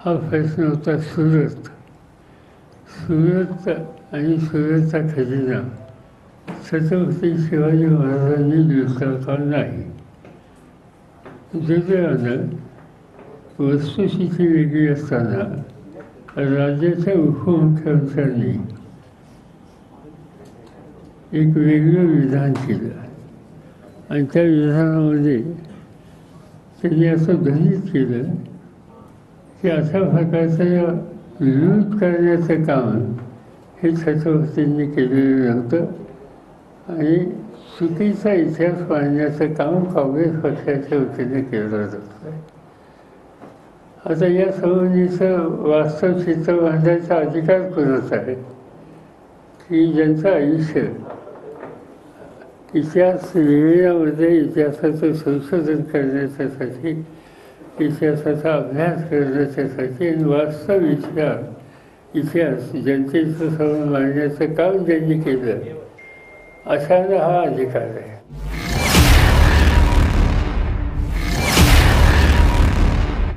हा प्रश्न होता सुरत आणि सुरतचा खजिना छत्रपती शिवाजी महाराजांनी लुटला का नाही. दुर्दैवानं वस्तुस्थिती वेगळी असताना राज्याच्या उपमुख्यमंत्र्यांनी एक वेगळं विधान केलं आणि त्या विधानामध्ये त्यांनी असं गृहीत केलं की अशा प्रकारचं लूट करण्याचं काम हे छत्रपतींनी केलेलं नव्हतं आणि चुकीचा इतिहास मांडण्याचं काम काँग्रेस पक्षाच्या वतीने केलं जातं. आता या संबंधीचं वास्तव चित्र बांधायचा अधिकार कोणाचा आहे की ज्यांचं आयुष्य इतिहास लिहिण्यामध्ये इतिहासाचं संशोधन करण्याच्यासाठी इतिहासाचा अभ्यास करण्याच्यासाठी आणि वास्तव इतिहास जनतेचं समोर मांडण्याचं काम ज्यांनी केलं अशांना हा अधिकार आहे.